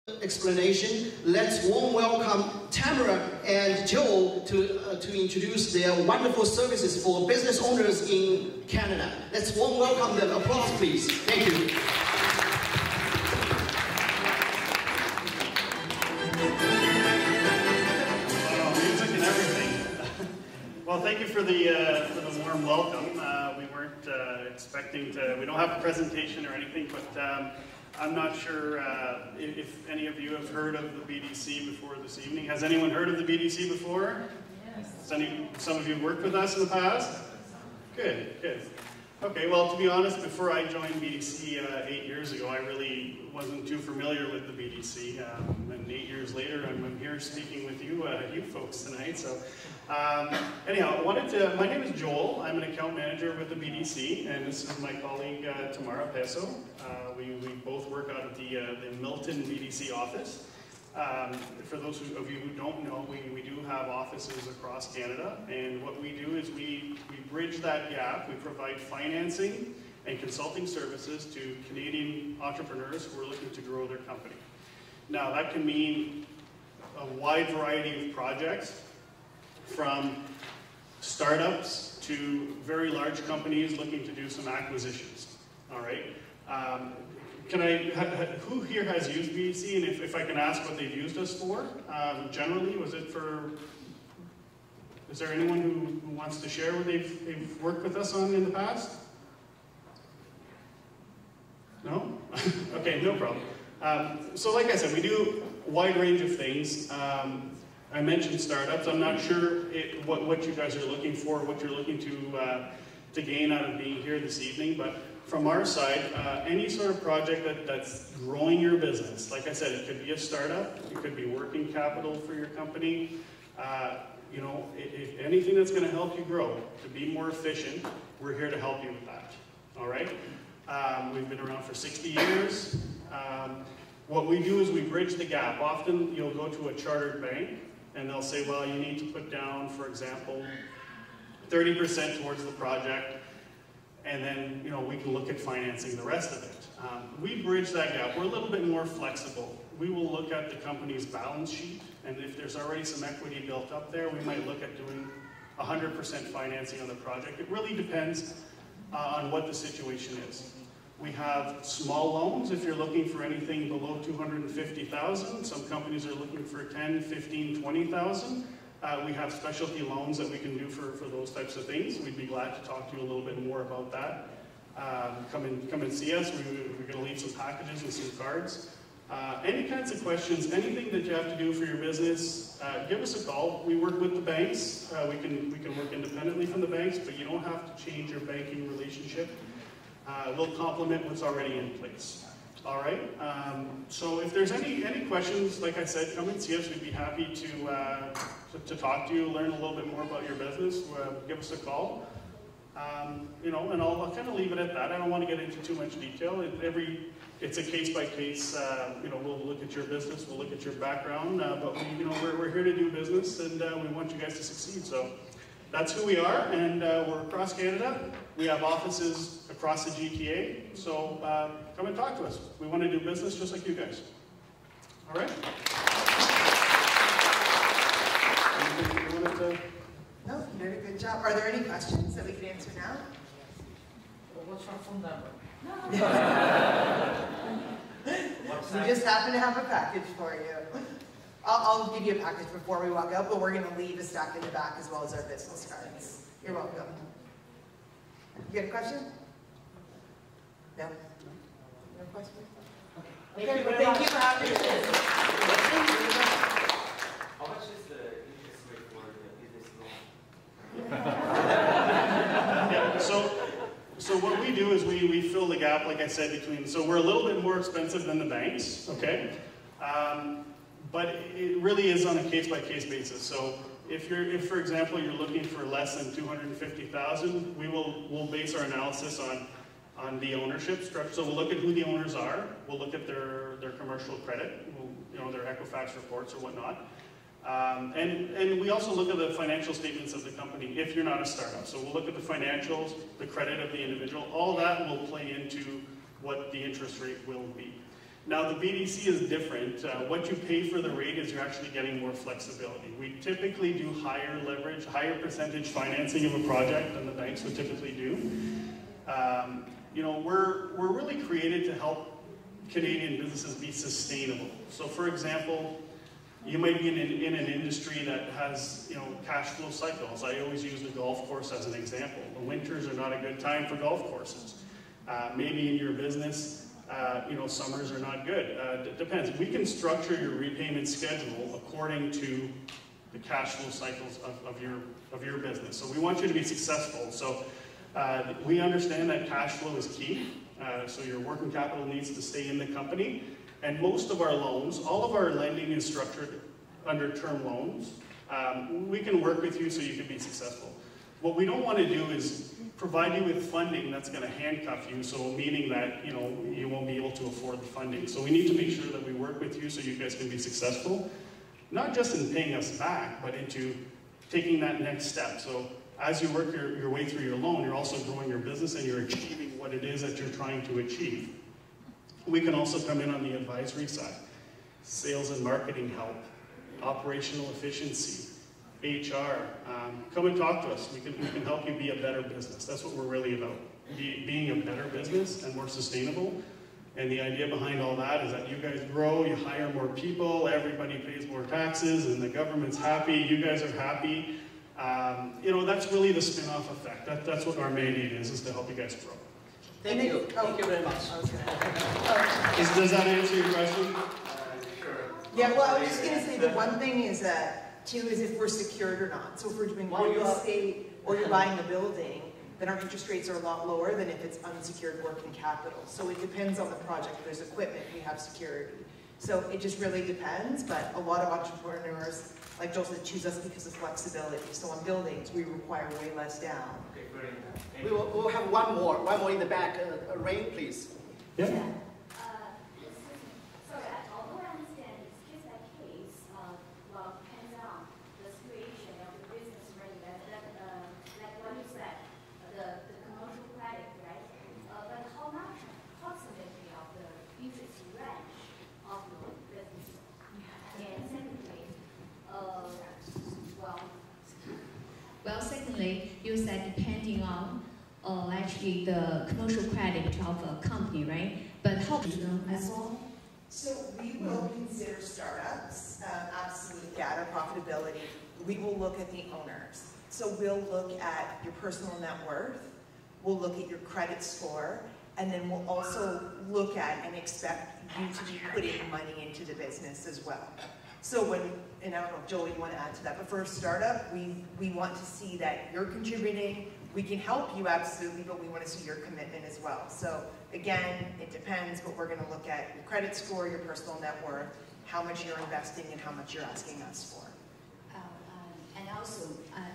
explanation, let's warm welcome Tamara and Joel to introduce their wonderful services for business owners in Canada. Let's warm welcome them. Applause, please. Thank you. Music and everything. Well, thank you for the warm welcome. We weren't expecting to. We don't have a presentation or anything, but. I'm not sure if any of you have heard of the BDC before this evening. Has anyone heard of the BDC before? Yes. Some of you worked with us in the past? Good, good. Okay, well, to be honest, before I joined BDC 8 years ago, I really wasn't too familiar with the BDC. And 8 years later, I'm here speaking with you folks tonight. So, anyhow, my name is Joel. I'm an account manager with the BDC, and this is my colleague Tamara Peso. We both work out of the Milton BDC office. For those of you who don't know, we do have offices across Canada, and what we do is we bridge that gap. We provide financing and consulting services to Canadian entrepreneurs who are looking to grow their company. Now, that can mean a wide variety of projects, from startups to very large companies looking to do some acquisitions. All right. Who here has used BDC, and if I can ask what they've used us for? Generally, was it for, is there anyone who wants to share what they've worked with us on in the past? No? Okay, no problem. So like I said, we do a wide range of things. I mentioned startups. I'm not sure what you guys are looking for, what you're looking to gain out of being here this evening, but from our side, any sort of project that's growing your business, like I said, it could be a startup, it could be working capital for your company, you know, if anything that's going to help you grow, to be more efficient, we're here to help you with that, all right? We've been around for 60 years. What we do is we bridge the gap. Often you'll go to a chartered bank, and they'll say, well, you need to put down, for example, 30% towards the project, and then, you know, we can look at financing the rest of it. We bridge that gap. We're a little bit more flexible. We will look at the company's balance sheet, and if there's already some equity built up there, we might look at doing 100% financing on the project. It really depends on what the situation is. We have small loans if you're looking for anything below $250,000. Some companies are looking for 10, 15, 20,000. We have specialty loans that we can do for those types of things. We'd be glad to talk to you a little bit more about that. Come and see us. We're going to leave some packages and some cards. Any kinds of questions, anything that you have to do for your business, give us a call. We work with the banks. We can work independently from the banks, but you don't have to change your banking relationship. We'll complement what's already in place. All right. So if there's any questions, like I said, come and see us. We'd be happy to talk to you, learn a little bit more about your business. Give us a call. You know, and I'll kind of leave it at that. I don't want to get into too much detail. It's a case by case. You know, we'll look at your business, we'll look at your background, but we're here to do business, and we want you guys to succeed. So that's who we are, and we're across Canada. We have offices across the GTA, so come and talk to us. We want to do business just like you guys. All right? Anything you wanted to? No, you did a good job. Are there any questions that we can answer now? Well, what's our phone number? We just happen to have a package for you. I'll give you a package before we walk out, but we're going to leave a stack in the back as well as our business cards. You're welcome. You got a question? No? No question? Okay, well, thank you for having us. How much is the interest rate for the business loan? Yeah, so what we do is we fill the gap, like I said, between, so we're a little bit more expensive than the banks, okay? But it really is on a case-by-case basis. So if for example, you're looking for less than $250,000, we'll base our analysis on the ownership structure. So we'll look at who the owners are. We'll look at their commercial credit, you know, their Equifax reports or whatnot. And we also look at the financial statements of the company if you're not a startup. So we'll look at the financials, the credit of the individual. All that will play into what the interest rate will be. Now the BDC is different. What you pay for the rate is you're actually getting more flexibility. We typically do higher leverage, higher percentage financing of a project than the banks would typically do. You know, we're really created to help Canadian businesses be sustainable. So for example, you might be in an industry that has, you know, cash flow cycles. I always use the golf course as an example. The winters are not a good time for golf courses. Maybe in your business, you know, summers are not good. It depends. We can structure your repayment schedule according to the cash flow cycles of your business. So we want you to be successful. So we understand that cash flow is key. So your working capital needs to stay in the company. And most of our loans, all of our lending is structured under term loans. We can work with you so you can be successful. What we don't want to do is provide you with funding that's going to handcuff you, so meaning that, you know, you won't be able to afford the funding. So we need to make sure that we work with you so you guys can be successful, not just in paying us back, but into taking that next step. So as you work your way through your loan, you're also growing your business and you're achieving what it is that you're trying to achieve. We can also come in on the advisory side, sales and marketing help, operational efficiency, HR. Come and talk to us. We can help you be a better business. That's what we're really about, being a better business and more sustainable. And the idea behind all that is that you guys grow, you hire more people, everybody pays more taxes, and the government's happy, you guys are happy. You know, that's really the spin-off effect. That's what our mandate is to help you guys grow. Thank you. Thank you very much. Does that answer your question? Sure. Yeah, well, I was just going to say the one thing is that, too, is if we're secured or not. So if we're doing real estate or you're buying a building, then our interest rates are a lot lower than if it's unsecured working capital. So it depends on the project. If there's equipment, we have security. So it just really depends, but a lot of entrepreneurs, like Joel said, choose us because of flexibility. So on buildings, we require way less down. Okay, great. We'll have one more in the back. Rain, please. Yeah. Sorry, although I understand it's case by case, well, depends on the situation of the business, right? Like what you said, the commercial credit, right? But how much approximately of the interest range of your business? And secondly, secondly, you said depending on actually the commercial credit of a company, right? But how do you know as well? So we will consider startups, absolute data profitability. We will look at the owners. So we'll look at your personal net worth, we'll look at your credit score, and then we'll also look at and expect you to be putting money into the business as well. So when, and I don't know if Joel, you want to add to that, but for a startup, we want to see that you're contributing. We can help you absolutely, but we want to see your commitment as well. So again, it depends, but we're going to look at your credit score, your personal net worth, how much you're investing, and how much you're asking us for. And also,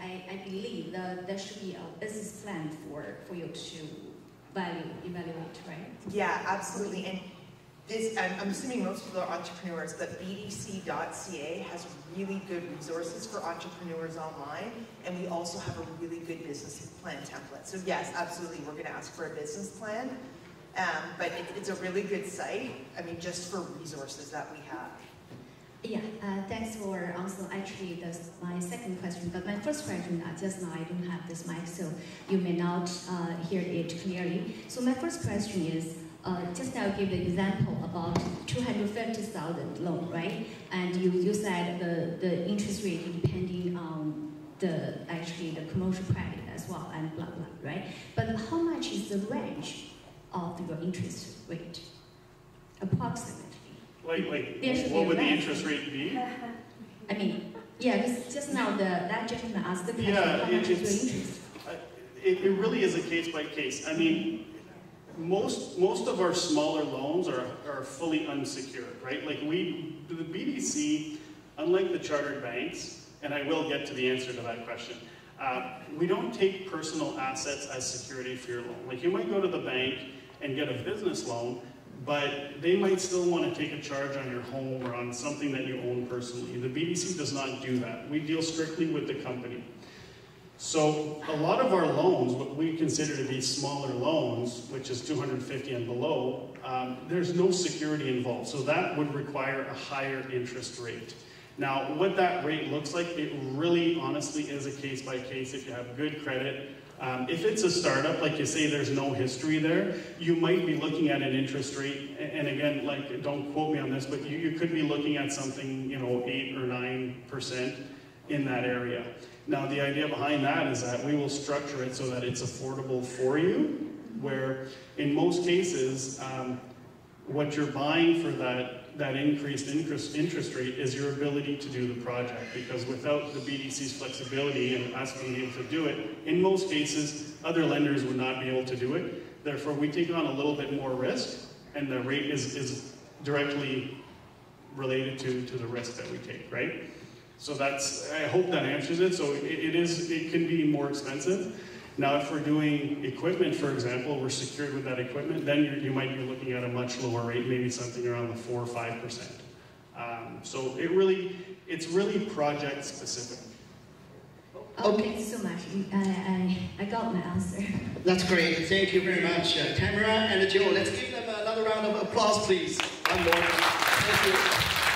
I believe that there should be a business plan for you to evaluate, right? Yeah, absolutely. And this, I'm assuming most people are entrepreneurs, but BDC.ca has really good resources for entrepreneurs online, and we also have a really good business plan template. So yes, absolutely, we're going to ask for a business plan, but it's a really good site, I mean, just for resources that we have. Yeah, thanks for answering. Actually, that's my second question. But my first question, just now I don't have this mic, so you may not hear it clearly. So my first question is, just now give the example about 250,000 loan, right? And you said the interest rate depending on the commercial credit as well and blah blah, right? But how much is the range of your interest rate, approximately? Like what would the interest rate be? I mean, yeah, because just now that gentleman asked the question, Yeah, how much is your interest? It really is a case by case. I mean, most of our smaller loans are fully unsecured, right? Like the BDC, unlike the chartered banks, and I will get to the answer to that question, we don't take personal assets as security for your loan. Like you might go to the bank and get a business loan, but they might still want to take a charge on your home or on something that you own personally. The BDC does not do that. We deal strictly with the company. So a lot of our loans, what we consider to be smaller loans, which is 250 and below, there's no security involved. So that would require a higher interest rate. Now, what that rate looks like, it really honestly is a case by case. If you have good credit, if it's a startup, like you say, there's no history there, you might be looking at an interest rate, and again, like, don't quote me on this, but you could be looking at something, 8 or 9% in that area. Now, the idea behind that is that we will structure it so that it's affordable for you, where in most cases, what you're buying for that increased interest rate is your ability to do the project, because without the BDC's flexibility and us being able to do it, in most cases, other lenders would not be able to do it. Therefore, we take on a little bit more risk, and the rate is directly related to the risk that we take, right? So that's, I hope that answers it. So it can be more expensive. Now, if we're doing equipment, for example, we're secured with that equipment, then you might be looking at a much lower rate, maybe something around the 4 or 5%. So it's really project specific. Oh, thank you so much. I got my answer. That's great. Thank you very much, Tamara and Joe. Let's give them another round of applause, please. One more. Thank you.